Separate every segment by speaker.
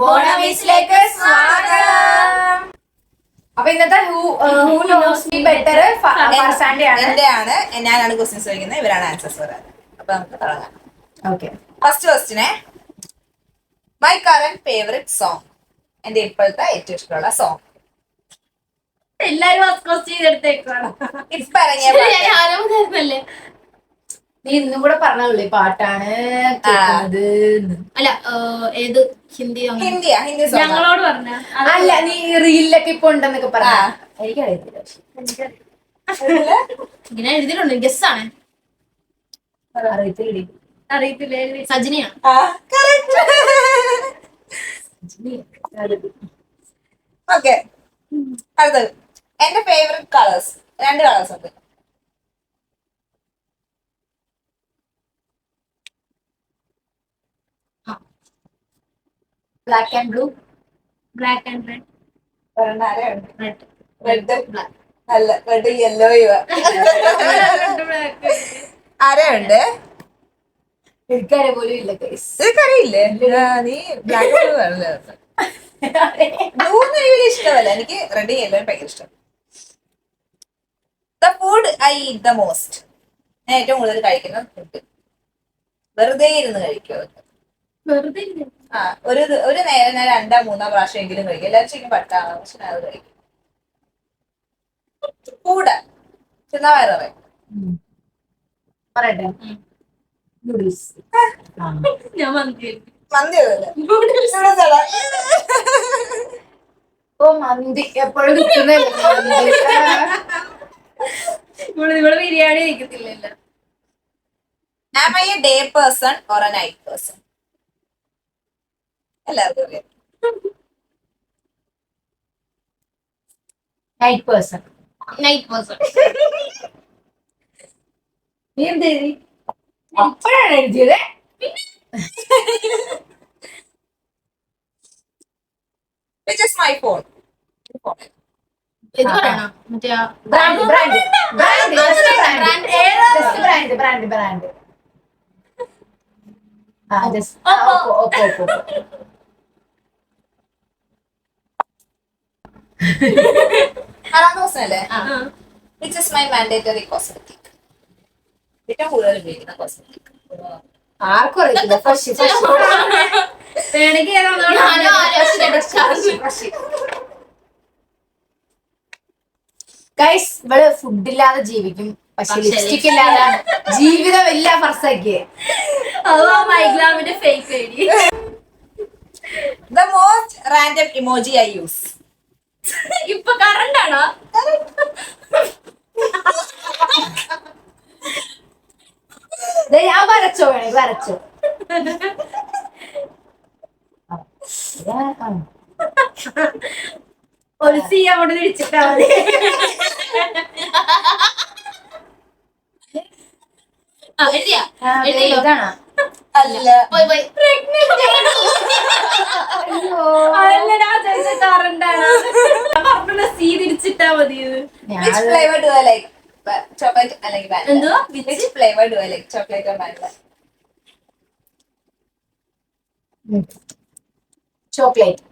Speaker 1: ബോണവീസിലേക്ക് സ്വാഗതം. അപ്പൊ ഇന്നത്തെ ഹൂ നോസ് മീ ബെറ്റർ
Speaker 2: എന്റെയാണ്. ഞാനാണ് ക്വസ്റ്റ്യൻസ് ചോദിക്കുന്നത്, ഇവരാണ് ആൻസേഴ്സ് പറയാറ്. അപ്പൊ നമുക്ക് തുടങ്ങാം.
Speaker 1: ഓക്കെ,
Speaker 2: ഫസ്റ്റ് ക്വസ്റ്റ്യനെ, മൈ കറന്റ് ഫേവറേറ്റ് സോങ്. എന്റെ ഇപ്പോഴത്തെ ഏറ്റവും ഇഷ്ടമുള്ള സോങ്.
Speaker 3: എല്ലാരും ചെയ്തെടുത്തേക്കാണ്.
Speaker 2: ഇപ്പൊ ഇറങ്ങിയ
Speaker 1: നീ ഇന്നും കൂടെ പറഞ്ഞുള്ളൂ പാട്ടാണ് കേൾക്കുന്നത്.
Speaker 3: അല്ല, ഏത് ഹിന്ദി
Speaker 2: ഹിന്ദിയാ? ഹിന്ദി സോങ്
Speaker 3: ഞങ്ങളോട് പറഞ്ഞ
Speaker 1: അല്ല, നീ റീലിലൊക്കെ ഇപ്പൊ ഉണ്ടെന്നൊക്കെ പറഞ്ഞ എനിക്കറിയത്തില്ല.
Speaker 3: ഇങ്ങനെ എഴുതിയിട്ടുണ്ട്. ഗസ്സാണ്,
Speaker 1: അറിയത്തില്ല.
Speaker 3: അറിയത്തില്ല. സജിനിയാണ്.
Speaker 2: ഓക്കെ, അടുത്തത്. എന്റെ ഫേവറേറ്റ് കളേഴ്സ്. 2 കളേഴ്സ് ഉണ്ട്.
Speaker 1: Black and blue,
Speaker 3: black and red.
Speaker 2: Red, അല്ല, റെഡ് യെല്ലോ. ആരെയുണ്ട്?
Speaker 1: എനിക്കറിയ പോലും ഇല്ല.
Speaker 2: ഇതൊക്കറിയില്ലേ? നീ ബ്ലാക്ക് ബ്ലൂ ഇഷ്ടമല്ല. എനിക്ക് റെഡ് യെല്ലോ ഭയങ്കര ഇഷ്ടം. The food I eat the most. ഞാൻ ഏറ്റവും കൂടുതൽ കഴിക്കുന്ന ഫുഡ്. വെറുതെ ഇരുന്ന് കഴിക്കുമോ?
Speaker 3: വെറുതെ
Speaker 2: ഒരു നേരം ഞാൻ 2-3 പ്രാവശ്യമെങ്കിലും കഴിക്കും. എല്ലാവരും ശരിക്കും പട്ടാണ്, പക്ഷെ ഞാൻ അത് കഴിക്കും. ഫുഡ് ചെന്നാ വയറേ
Speaker 1: പറയട്ടെ. നൂഡിൽസ്.
Speaker 3: ഞാൻ മന്തി.
Speaker 1: ഓ, മന്തി എപ്പോഴും കിട്ടുന്നില്ല.
Speaker 3: ഇവിടെ biryani കഴിക്കത്തില്ലല്ലോ.
Speaker 2: Am I a day person or a night person? എല്ലാവർക്കും അറിയാം.
Speaker 1: Night person.
Speaker 3: Night person.
Speaker 1: നീ എന്ത് എഴുതി? അപ്പോഴാണ് എഴുതിയത്.
Speaker 2: Which is my phone?
Speaker 3: ഇത് പറയണോ? മറ്റേ
Speaker 1: brand brand brand brand brand brand.
Speaker 2: ആറാം ദിവസം അല്ലേ? Which is my mandatory cosmetic? ഏറ്റവും കൂടുതൽ ഉപയോഗിക്കുന്ന കോസ്മെറ്റിക്.
Speaker 1: ആർക്കും അറിയില്ല.
Speaker 3: വേണമെങ്കിൽ
Speaker 1: ഗൈസ്, ഇവള് ഫുഡില്ലാതെ ജീവിക്കും, പക്ഷെ ലിപ്സ്റ്റിക് ഇല്ലാതെ ജീവിതം ഇല്ല. ഫർസയ്ക്ക്
Speaker 3: മൈഗ്ലാമിന്റെ fake ID.
Speaker 2: The most random emoji I use.
Speaker 3: ഇപ്പൊ കറണ്ട് ആണോ?
Speaker 1: ഞാൻ വരച്ചോ, വേണേ വരച്ചോ.
Speaker 3: ഒരു സി അവിടെ ഇടിച്ചിട്ടാ മതി.
Speaker 1: ഇതാണോ?
Speaker 2: അല്ല,
Speaker 3: കറണ്ടാണ്. സി തിരിച്ചിട്ടാ മതി.
Speaker 2: which flavor do I like? Chocolate അല്ലെങ്കിൽ vanilla?
Speaker 3: എന്തോ?
Speaker 2: Which flavor do I like? Chocolate or vanilla?
Speaker 1: Chocolate.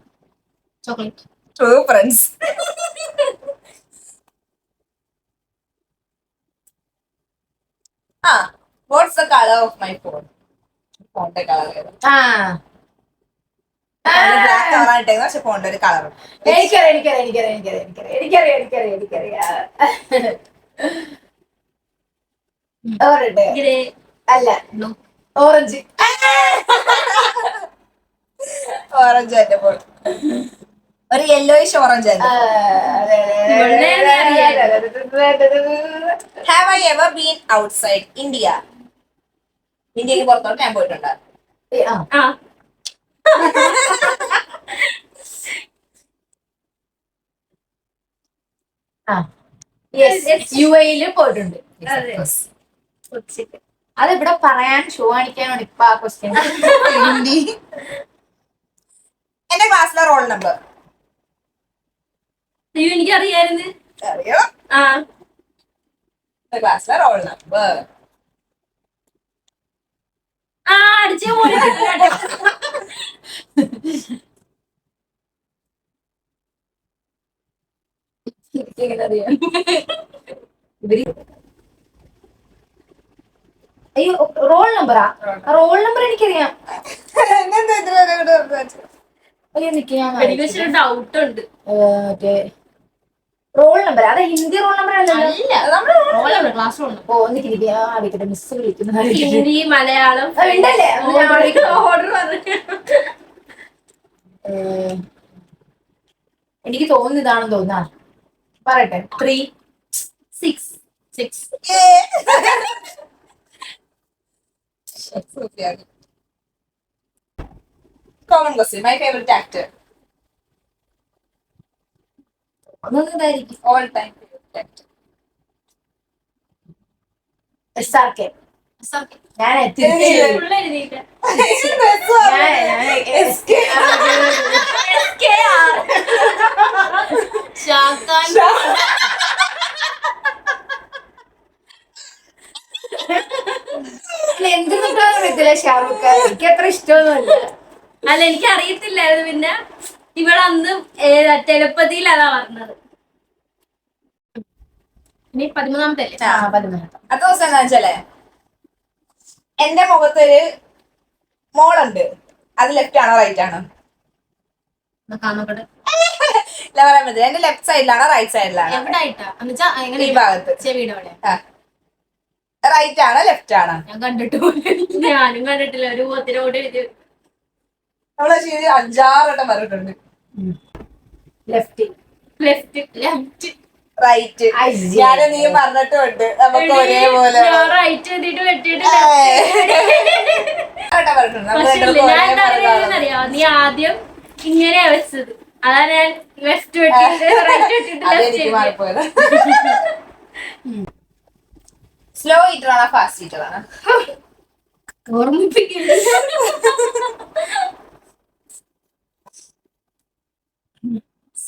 Speaker 3: Chocolate.
Speaker 2: True friends. What's the color of my phone? ഫോണിന്റെ കളർ ഏതാ? ബ്ലാക്ക് കളറാണ് ഇട്ടേക്കുന്നത്, പക്ഷെ ഫോണിന്റെ ഒരു കളർ.
Speaker 1: അല്ല, ഓറഞ്ച്.
Speaker 2: ഓറഞ്ച് ആയിട്ട് ഫോൺ. ഒരു യെല്ലോയിഷ് ഓറഞ്ച് ആയിട്ട്. Have I ever been outside India? ഇന്ത്യക്ക് പുറത്തോട്ട് ഞാൻ പോയിട്ടുണ്ട്.
Speaker 1: യുഎഇയില് പോയിട്ടുണ്ട്. അതിവിടെ പറയാൻ ഷോ കാണിക്കാനാണ് ഇപ്പൊ ആ ക്വസ്റ്റ്യൻ.
Speaker 2: എന്റെ ക്ലാസ്സിലെ റോൾ നമ്പർ
Speaker 3: എനിക്കറിയായിരുന്നു.
Speaker 2: അറിയോ? ക്ലാസ്സിലെ റോൾ നമ്പർ
Speaker 3: അടിച്ച പോലെ
Speaker 1: എനിക്കിങ്ങനെ അറിയാം. ഇവര് അയ്യോ റോൾ നമ്പറാ, റോൾ നമ്പർ എനിക്കറിയാം.
Speaker 2: എന്നെന്താ ഇതിലൊക്കെ കൂടെ സംസാരിച്ചത്?
Speaker 1: അയ്യോ എനിക്ക് ഞാൻ
Speaker 3: എനിക്ക് പക്ഷെ ഒരു ഡൗട്ട് ഉണ്ട്.
Speaker 1: മറ്റേ റോൾ നമ്പർ അത് ഹിന്ദി റോൾ നമ്പർ അല്ലല്ലോ.
Speaker 3: അല്ല ക്ലാസ് റൂം
Speaker 1: ഓ എന്നിട്ട് ആദ്യത്തെ മിസ് വിളിക്കുന്നത്
Speaker 3: ഹിന്ദി മലയാളം
Speaker 1: ഉണ്ടല്ലേ
Speaker 3: ഓർഡർ പറഞ്ഞു.
Speaker 1: എനിക്ക് തോന്നുന്നു ഇതാണെന്ന് തോന്നാ. പറയട്ടെ
Speaker 3: 3 6 6.
Speaker 2: Common question. My favorite actor.
Speaker 1: ഒന്നൊന്നതായിരിക്കും.
Speaker 2: All time favorite actor.
Speaker 1: SRK. ഞാൻ
Speaker 3: ഫുൾ എഴുതിയില്ല.
Speaker 1: എന്തെന്നിട്ടാണ് അറിയത്തില്ല ഷാറുഖ് ഖാൻ. എനിക്ക് അത്ര ഇഷ്ടമൊന്നുമില്ല.
Speaker 3: അല്ല എനിക്ക് അറിയത്തില്ലായിരുന്നു. പിന്നെ ഇവിടെ അന്ന് ടെലപ്പതിയിൽ അതാ പറഞ്ഞത്. ഇനി 13ാമത്തെ അല്ലേ?
Speaker 1: 13.
Speaker 2: അടുത്ത ദിവസം എന്താ വെച്ചാലേ, എന്റെ മുഖത്തൊരു മോളുണ്ട്. അത് ലെഫ്റ്റ് ആണോ റൈറ്റ് ആണോ?
Speaker 3: നോക്കട്ടെ.
Speaker 2: ഇല്ല പറയാൻ പറ്റില്ല. എന്റെ ലെഫ്റ്റ് സൈഡിലാണോ റൈറ്റ് സൈഡിലാണോ?
Speaker 3: എവിടെ ആയിട്ടാ എന്നുവെച്ചാ എങ്ങനെ
Speaker 2: ഈ ഭാഗത്ത്.
Speaker 3: ചെവിയുടെ അവിടെ.
Speaker 2: റൈറ്റ് ആണോ ലെഫ്റ്റ് ആണോ?
Speaker 3: ഞാൻ കണ്ടിട്ട് ഞാനും കണ്ടിട്ടില്ല. ഒരു പോത്തിനോട് എഴുതി.
Speaker 2: നമ്മളെ ശരി 5-6 വട്ടം പറഞ്ഞിട്ടുണ്ട്.
Speaker 1: Left
Speaker 3: left left
Speaker 2: right. ഞാൻ നീ പറഞ്ഞിട്ടുണ്ട്. നമുക്ക് ഒരേപോലെ
Speaker 3: റൈറ്റ് എഴുതിട്ട് വെട്ടിയിട്ട്
Speaker 2: വട്ടം പറഞ്ഞിട്ടുണ്ട്. നമ്മൾ
Speaker 3: പക്ഷെ
Speaker 2: രണ്ടുപേർക്കും
Speaker 3: ഞാൻ
Speaker 2: ഒരേ പോലെ
Speaker 3: അറിയാം. നീ ആദ്യം ഇങ്ങനെയാ വെച്ചത്. അതാ ഞാൻ ലെഫ്റ്റ് വെട്ടിട്ട് റൈറ്റ് വെട്ടിട്ട്
Speaker 2: അതെനിക്ക്
Speaker 3: ലെഫ്റ്റ്.
Speaker 2: മാറിപ്പോയത്. സ്ലോ ഈറ്റർ ആണോ ഫാസ്റ്റ് ഈറ്റർ ആണോ?
Speaker 3: ഓർമ്മിപ്പിക്കില്ല.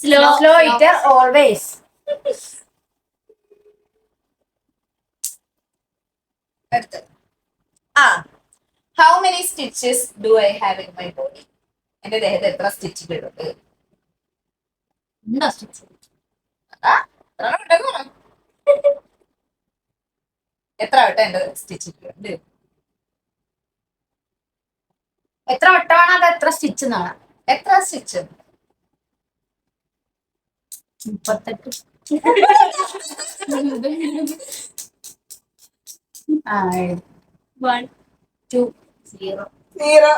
Speaker 1: Slow eater always.
Speaker 2: How many stitches do I have in my body? എന്റെ ദേഹത്ത് എത്ര സ്റ്റിച്ചുകളുണ്ട്?
Speaker 3: എന്താ സ്റ്റിച്ച്?
Speaker 2: എത്ര വട്ടം എന്റെ സ്റ്റിച്ചുകളുണ്ട്?
Speaker 1: എത്ര വട്ടമാണ് അത് എത്ര സ്റ്റിച്ച് എന്നാണ്?
Speaker 2: എത്ര സ്റ്റിച്ച്?
Speaker 1: 38.
Speaker 3: 1 2 0.
Speaker 2: 0.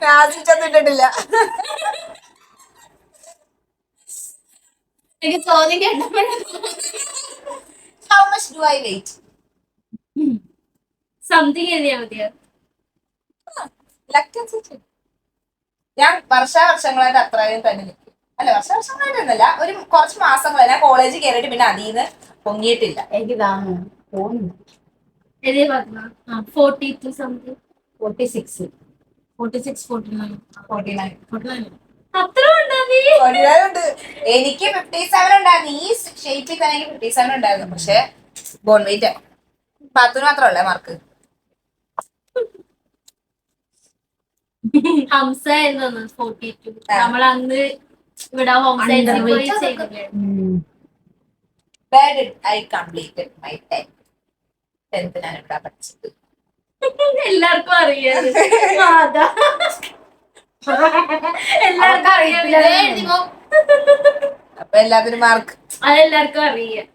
Speaker 2: ഞാൻ സ്റ്റിച്ചൊന്നും
Speaker 3: എനിക്ക് ചോദ്യം കേട്ടപ്പോഴും
Speaker 2: how much do I weight?
Speaker 3: Something എഴുതിയാ മതിയോ?
Speaker 2: ഞാൻ വർഷാവർഷങ്ങളായിട്ട് അത്രയും തന്നെ നിൽക്കും. അല്ല വർഷാവർഷങ്ങളായിട്ടൊന്നുമല്ല, ഒരു കുറച്ച് മാസങ്ങളായി. ഞാൻ കോളേജിൽ കയറിയിട്ട് പിന്നെ അതിന്ന് പൊങ്ങിയിട്ടില്ല.
Speaker 1: എനിക്ക് തോന്നുന്നു
Speaker 3: എഴുതിയ പറഞ്ഞ 42 സംതിങ്.
Speaker 1: 46.
Speaker 3: 46 49
Speaker 2: 49.
Speaker 3: 49 അത്ര ഉണ്ടാ നീ?
Speaker 2: 49 ഉണ്ട്. എനിക്ക് 57 ഉണ്ടായിരുന്നു. ഈ ഷേപ്പിൽ തന്നെ എനിക്ക് 57 ഉണ്ടായിരുന്നു. പക്ഷെ ബോൺ വെയിറ്റ് 10 മാത്രമല്ലേ മാർക്ക്.
Speaker 3: ഹംസ എന്ന് 42. നമ്മൾ അന്ന് ഇവിടെ ഹോം സയൻസിൽ പോയി ചെയ്തില്ലേ?
Speaker 2: Where did I completed my 10th ഞാൻ ഇവിടെ പഠിച്ചത്.
Speaker 3: എല്ലാവർക്കും അറിയാം. എല്ലാവർക്കും അറിയാം.
Speaker 2: അപ്പൊ എല്ലാത്തിനും മാർക്ക്.
Speaker 3: അതെല്ലാവർക്കും അറിയാം.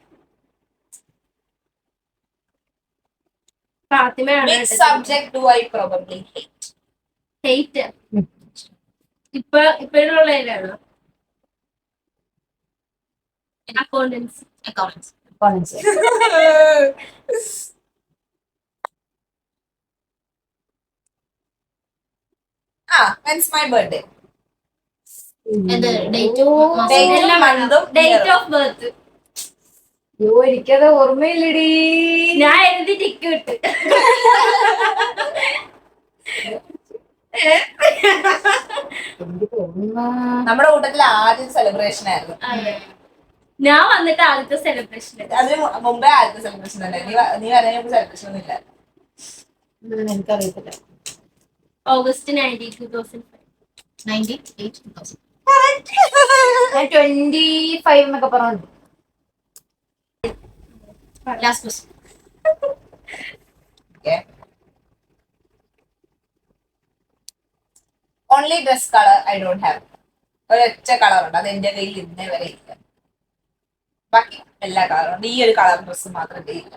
Speaker 3: ഫാത്തിമയാണ്
Speaker 2: Which subject do I probably hate?
Speaker 3: Hate. ഇപ്പോഴുള്ളതിലാണോ? Accountancy.
Speaker 2: When's my birthday?
Speaker 3: Date of birth.
Speaker 1: എനിക്കത് ഓർമ്മയില്ലടി.
Speaker 3: ഞാൻ എഴുതി ടിക്ക് വിട്ട്.
Speaker 1: എനിക്ക് തോന്നുന്നു
Speaker 2: നമ്മുടെ കൂട്ടത്തിൽ ആദ്യത്തെ സെലിബ്രേഷൻ ആയിരുന്നു.
Speaker 3: ഞാൻ വന്നിട്ട് ആദ്യത്തെ സെലിബ്രേഷൻ.
Speaker 2: അതിന് മുമ്പേ ആദ്യത്തെ സെലിബ്രേഷൻ തന്നെ. നീ വരാൻ സെലിബ്രേഷൻ ഒന്നും ഇല്ല.
Speaker 1: എനിക്കറിയത്തില്ല.
Speaker 3: ഓഗസ്റ്റ് 19 2005. 98 2000.
Speaker 1: ഞാൻ 25 എന്നൊക്കെ പറഞ്ഞു.
Speaker 3: Last question.
Speaker 2: Only dress colour I don't have. ഒരൊറ്റ കളറുണ്ട്, അത് എന്റെ കയ്യിൽ ഇന്നേ വരെ ഇല്ല. ബാക്കി എല്ലാ കളറുണ്ട്, ഈ ഒരു കളർ ഡ്രസ്സ് മാത്രം എന്റെ ഇല്ല.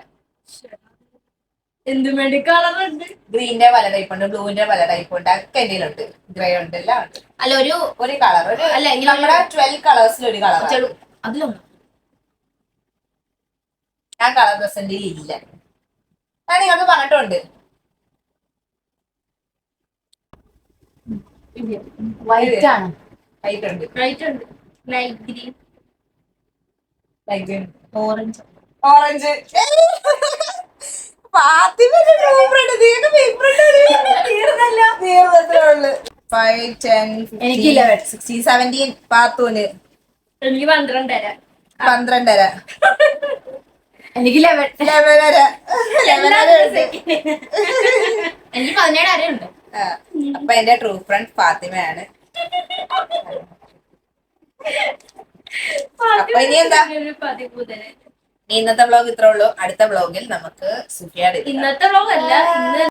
Speaker 3: എന്തും വേണ്ടി കളറുണ്ട്.
Speaker 2: ഗ്രീന്റെ പല ടൈപ്പ് ഉണ്ട്, ബ്ലൂവിന്റെ പല ടൈപ്പ് ഉണ്ട്, ഒക്കെ എന്റെ ഉണ്ട്, ഗ്രേ ഉണ്ട്, എല്ലാം ഉണ്ട്.
Speaker 1: അല്ല
Speaker 2: ഒരു കളർ, ഒരു
Speaker 1: അല്ല,
Speaker 2: നമ്മുടെ 12 കളേഴ്സിൽ ഒരു കളർ.
Speaker 1: അതിലൊന്നും
Speaker 2: ആ കളർ ഡ്രസ് എന്റെ ഇല്ല. ഞാൻ നിങ്ങൾക്ക് പറഞ്ഞിട്ടുണ്ട്.
Speaker 1: വൈറ്റ് ആണ്.
Speaker 2: വൈറ്റ് ഉണ്ട്,
Speaker 3: റൈറ്റ് ഉണ്ട്. Light green, orange.
Speaker 2: ഓറഞ്ച്.
Speaker 1: എനിക്കില്ല.
Speaker 2: 16, 17 പാത്തൂന്
Speaker 3: എനിക്ക് 12.5.
Speaker 2: 12.5.
Speaker 1: എനിക്ക് 11.
Speaker 2: 11.5. 11.5 ഉണ്ട്.
Speaker 1: എനിക്ക് 17 ഉണ്ട്.
Speaker 2: അപ്പൊ എന്റെ ട്രൂ ഫ്രണ്ട് ഫാത്തിമയാണ്. അപ്പൊ ഇനി എന്താ, ഇന്നത്തെ വ്ലോഗ് ഇത്രേ ഉള്ളൂ. അടുത്ത വ്ലോഗിൽ നമുക്ക് സുഫിയാട്
Speaker 3: ഇന്നത്തെ വ്ലോഗ് അല്ല, ഇന്ന്